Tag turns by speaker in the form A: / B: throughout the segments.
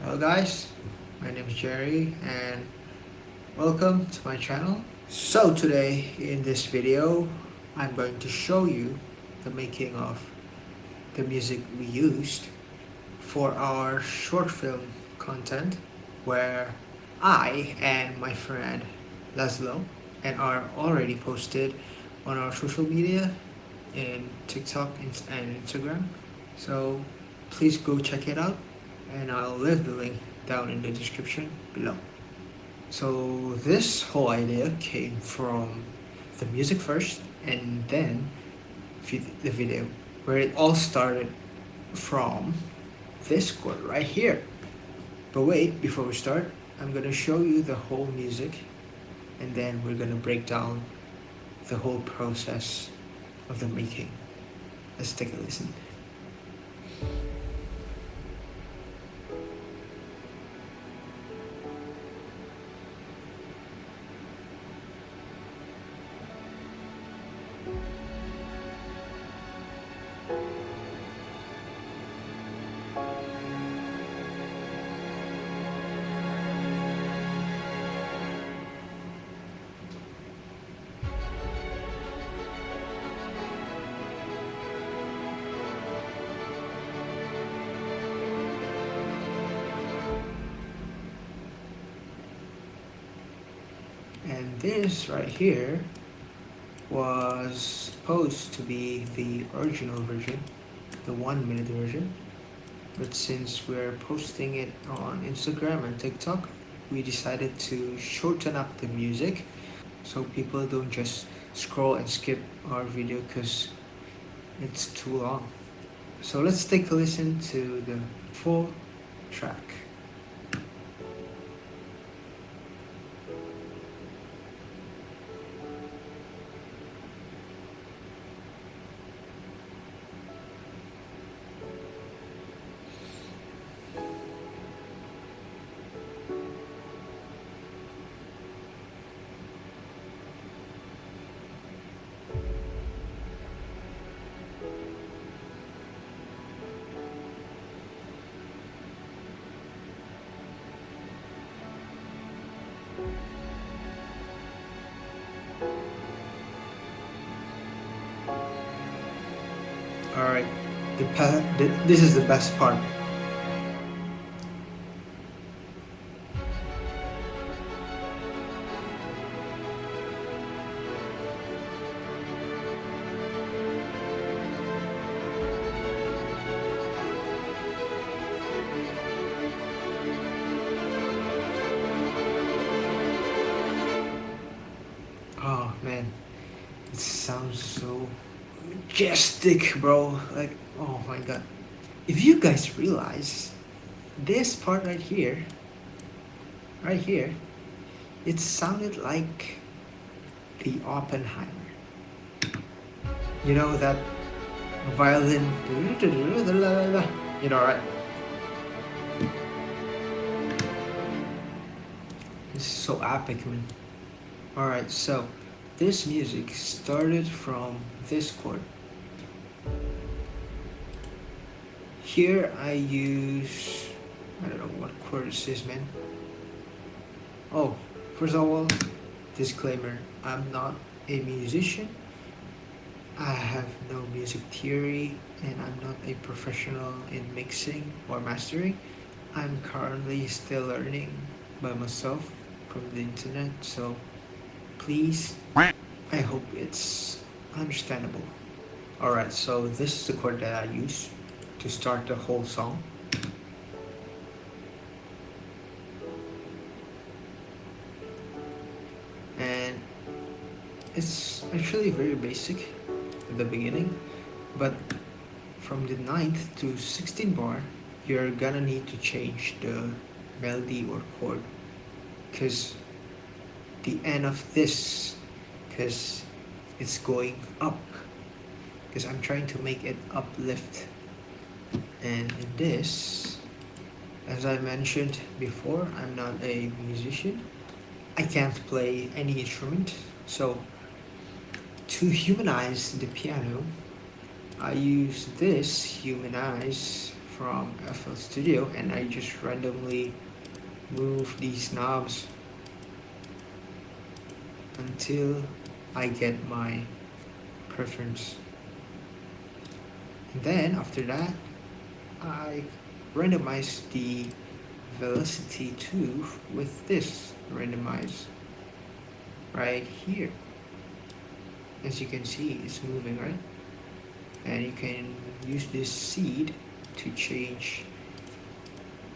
A: Hello guys, my name is Jerry and welcome to my channel. So today in this video, I'm going to show you the making of the music we used for our short film content where I and my friend Laszlo and are already posted on our social media in TikTok and Instagram. So please go check it out and I'll leave the link down in the description below. So this whole idea came from the music first and then the video, where it all started from this chord right here. But wait, before we start, I'm gonna show you the whole music and then we're gonna break down the whole process of the making. Let's take a listen. And this right here was supposed to be the original version, the 1 minute version. But since we're posting it on Instagram and TikTok, we decided to shorten up the music so people don't just scroll and skip our video because it's too long. So let's take a listen to the full track. Alright, this is the best part. Oh man, it sounds so majestic, bro. Like, oh my god. If you guys realize this part right here, it sounded like the Oppenheimer. You know that violin, you know, right? This is so epic, man. Alright, so this music started from this chord. Here I use, I don't know what chord this is, man. Oh, first of all, disclaimer, I'm not a musician. I have no music theory and I'm not a professional in mixing or mastering. I'm currently still learning by myself from the internet, so please, I hope it's understandable. Alright, so this is the chord that I use to start the whole song. And it's actually very basic at the beginning, but from the 9th to 16th bar, you're gonna need to change the melody or chord, because the end of this, because it's going up, because I'm trying to make it uplift. And in this, as I mentioned before, I'm not a musician. I can't play any instrument, so to humanize the piano, I use this humanize from FL Studio, and I just randomly move these knobs until I get my preference. And then after that, I randomize the velocity too with this randomize right here. As you can see, it's moving, right? And you can use this seed to change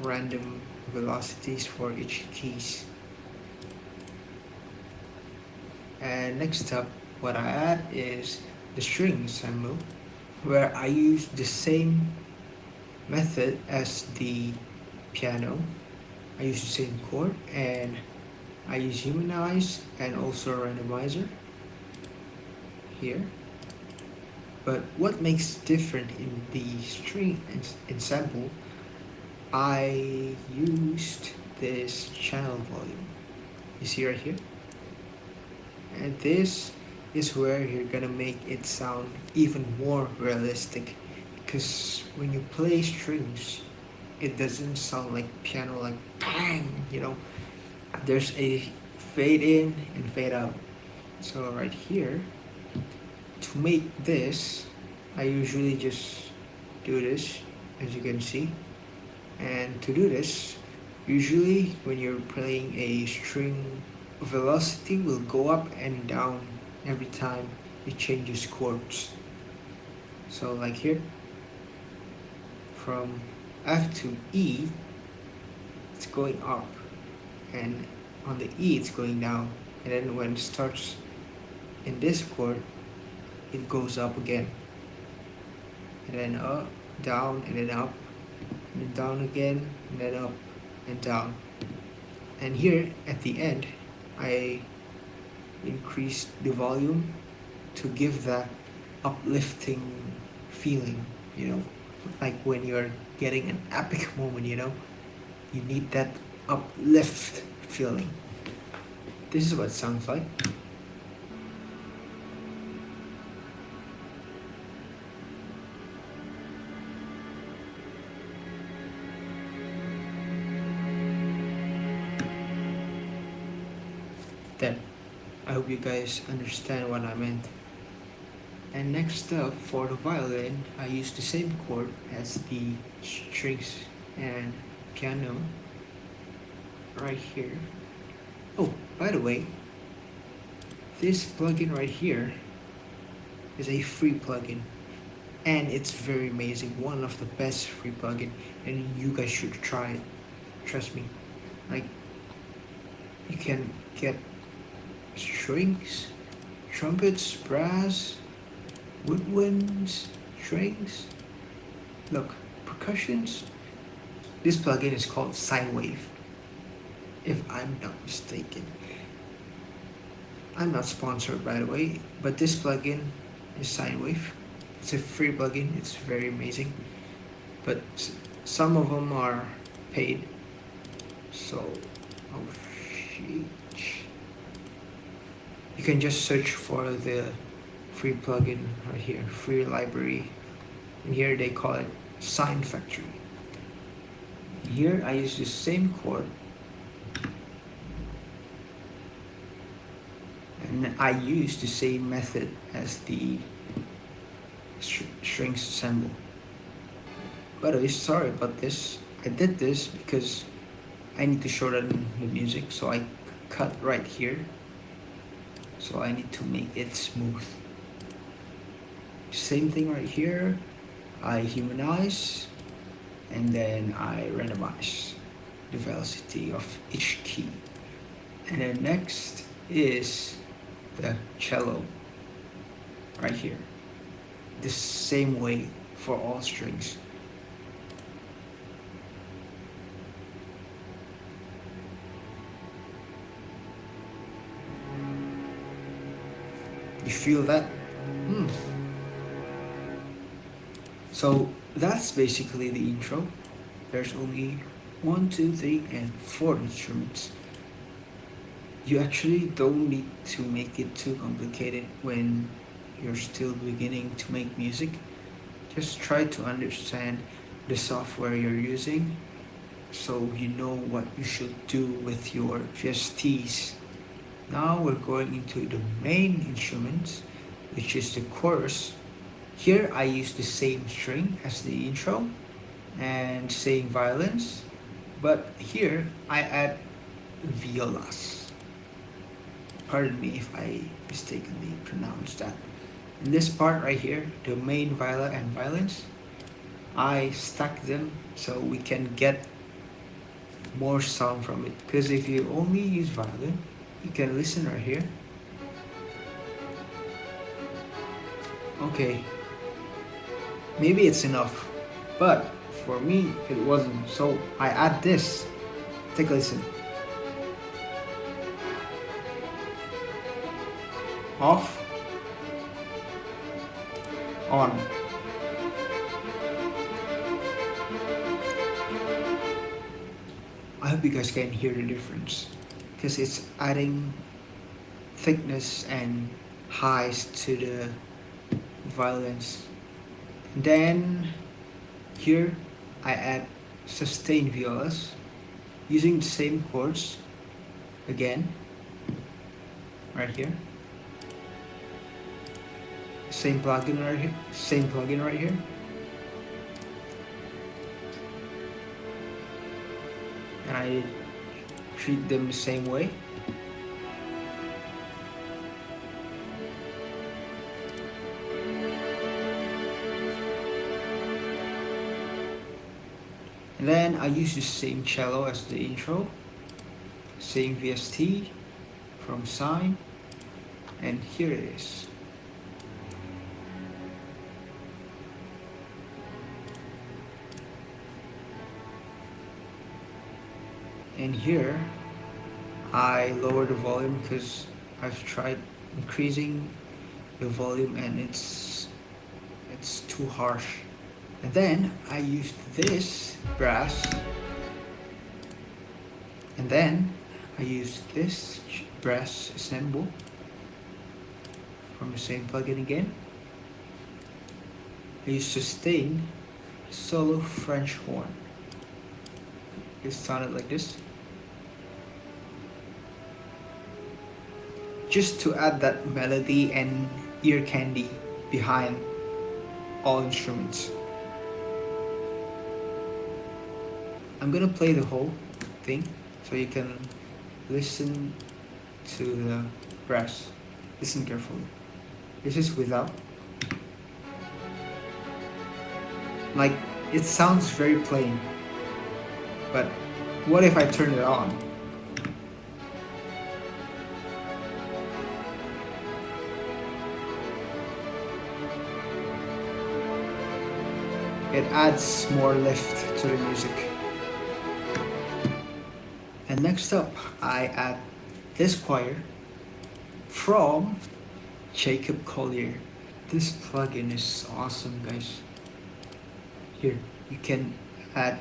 A: random velocities for each keys. And next up, what I add is the string ensemble, where I use the same method as the piano. I use the same chord, and I use humanize and also randomizer here. But what makes different in the string ensemble, I used this channel volume. You see right here? And this is where you're gonna make it sound even more realistic, because when you play strings, it doesn't sound like piano, like bang, there's a fade in and fade out. So right here, to make this, I usually just do this, as you can see. And to do this, usually when you're playing a string, velocity will go up and down every time it changes chords. So like here, from F to E, it's going up, and on the E it's going down, and then when it starts in this chord, it goes up again, and then up, down, and then up, and then down again, and then up and down. And here at the end, I increased the volume to give that uplifting feeling, you know, like when you're getting an epic moment, you need that uplift feeling. This is what it sounds like. Then, I hope you guys understand what I meant. And next up, for the violin, I use the same chord as the strings and piano right here. Oh, by the way, this plugin right here is a free plugin, and it's very amazing, one of the best free plugin, and you guys should try it. Trust me. Like, you can get strings, trumpets, brass, woodwinds, strings. Look, percussions. This plugin is called Sine Wave, if I'm not mistaken. I'm not sponsored, by the way, but this plugin is Sine Wave. It's a free plugin. It's very amazing, but some of them are paid. So, oh sheesh. You can just search for the free plugin right here, free library, and here they call it Sine Factory. Here I use the same chord, and I use the same method as the strings ensemble. By the way, sorry about this. I did this because I need to shorten the music, so I cut right here. So I need to make it smooth. Same thing right here. I humanize, and then I randomize the velocity of each key. And then next is the cello right here. The same way for all strings. You feel that? So that's basically the intro. There's only 1, 2, 3, and 4 instruments. You actually don't need to make it too complicated when you're still beginning to make music. Just try to understand the software you're using, so you know what you should do with your VSTs. Now we're going into the main instruments, which is the chorus. Here I use the same string as the intro and same violins, but here I add violas. Pardon me if I mistakenly pronounced that. In this part right here, the main viola and violins, I stack them so we can get more sound from it. Because if you only use violin, you can listen right here. Okay, maybe it's enough, but for me it wasn't. So I add this. Take a listen. Off, on. I hope you guys can hear the difference because it's adding thickness and highs to the violins. Then here I add sustained violas using the same chords again right here. Same plugin right here. Same plugin right here. And I treat them the same way. And then I use the same cello as the intro, same VST from Sine, and here it is. And here I lower the volume because I've tried increasing the volume and it's too harsh. And then I used this brass, and then I used this brass ensemble from the same plugin again. I used sustain solo French horn. It sounded like this. Just to add that melody and ear candy behind all instruments. I'm gonna play the whole thing so you can listen to the brass. Listen carefully. This is without. Like, it sounds very plain, but what if I turn it on? It adds more lift to the music. And next up, I add this choir from Jacob Collier. This plugin is awesome, guys. Here, you can add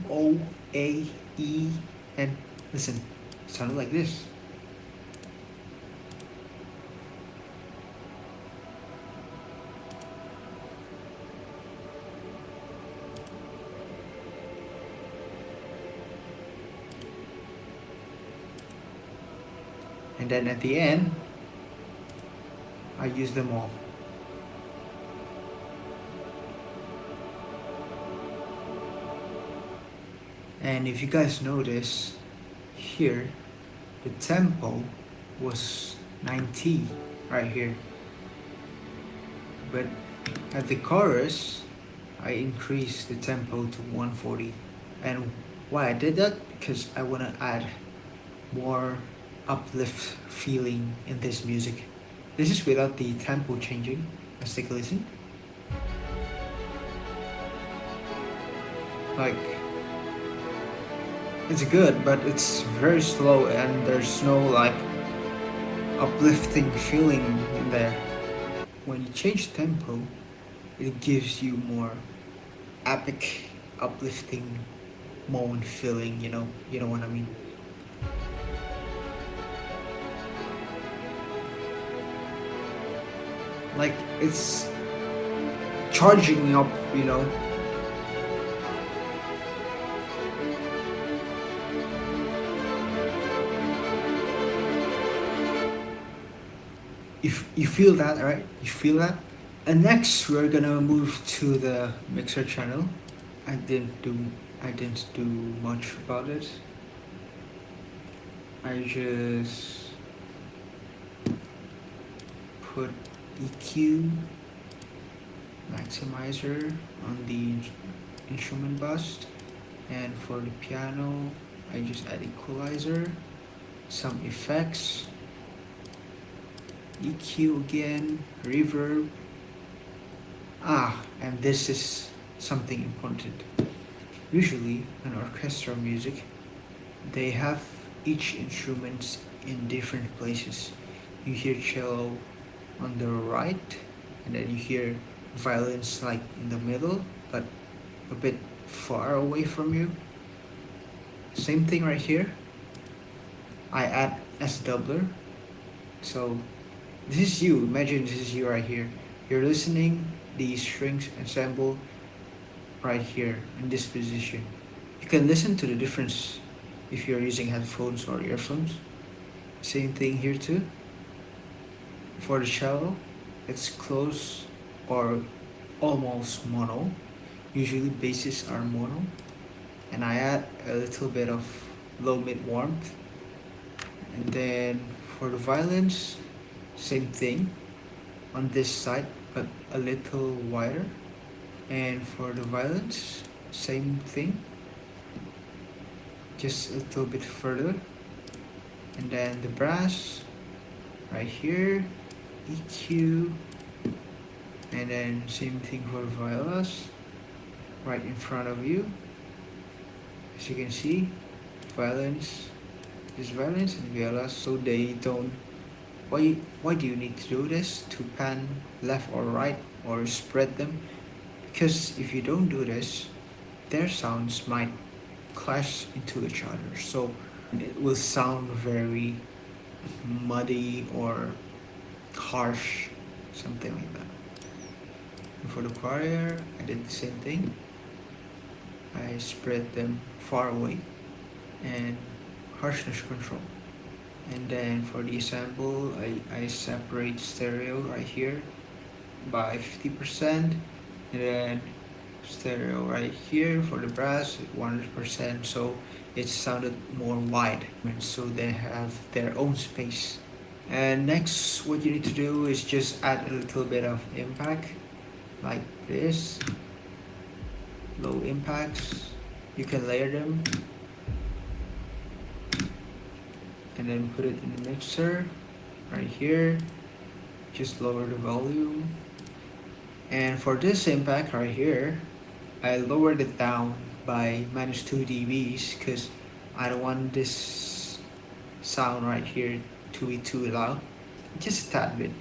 A: O, A, E, and listen, it sounded like this. And then at the end, I use them all. And if you guys notice, here, the tempo was 90 right here. But at the chorus, I increased the tempo to 140. And why I did that? Because I want to add more uplift feeling in this music. This is without the tempo changing. Let's take a listen. Like, it's good, but it's very slow and there's no like uplifting feeling in there. When you change tempo, it gives you more epic, uplifting moment feeling, you know what I mean? Like, it's charging up, If you feel that, right? You feel that? And next we're gonna move to the mixer channel. I didn't do I didn't do much about it. I just put EQ maximizer on the instrument bus, and for the piano I just add equalizer, some effects, EQ again, reverb. And this is something important. Usually in orchestral music they have each instrument in different places. You hear cello on the right, and then you hear violins like in the middle, but a bit far away from you. Same thing right here. I add S doubler. So this is you. Imagine this is you right here. You're listening the strings ensemble right here in this position. You can listen to the difference if you're using headphones or earphones. Same thing here too. For the cello, it's close or almost mono. Usually basses are mono. And I add a little bit of low mid warmth. And then for the violins, same thing on this side, but a little wider. And for the violins, same thing, just a little bit further. And then the brass right here, EQ, and then same thing for violas right in front of you. As you can see, violins is violins and violas, so they don't. Why do you need to do this, to pan left or right or spread them? Because if you don't do this, their sounds might clash into each other, so it will sound very muddy or harsh, something like that. And for the choir, I did the same thing. I spread them far away and harshness control. And then for the sample, I separate stereo right here by 50%, and then stereo right here for the brass 100%, so it sounded more wide, and so they have their own space. And next what you need to do is just add a little bit of impact like this, low impacts. You can layer them and then put it in the mixer right here. Just lower the volume. And for this impact right here, I lowered it down by -2 dBs because I don't want this sound right here to be too loud, just a tad bit.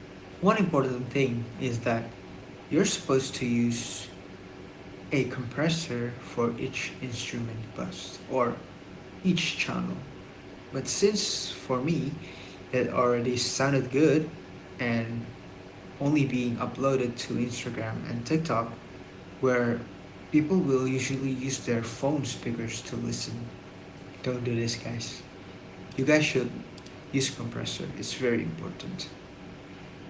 A: One important thing is that you're supposed to use a compressor for each instrument bus or each channel. But since for me it already sounded good and only being uploaded to Instagram and TikTok, where people will usually use their phone speakers to listen. Don't do this, guys. You guys should use compressor. It's very important.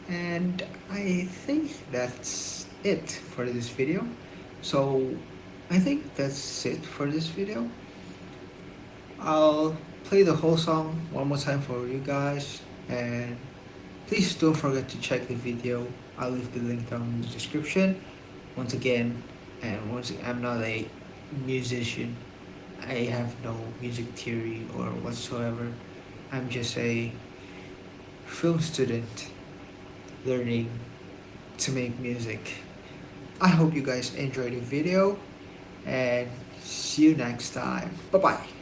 A: And I think that's it for this video. So I think that's it for this video. I'll play the whole song one more time for you guys, and please don't forget to check the video. I'll leave the link down in the description. Once again, I'm not a musician. I have no music theory or whatsoever. I'm just a film student learning to make music. I hope you guys enjoyed the video, and see you next time. Bye bye.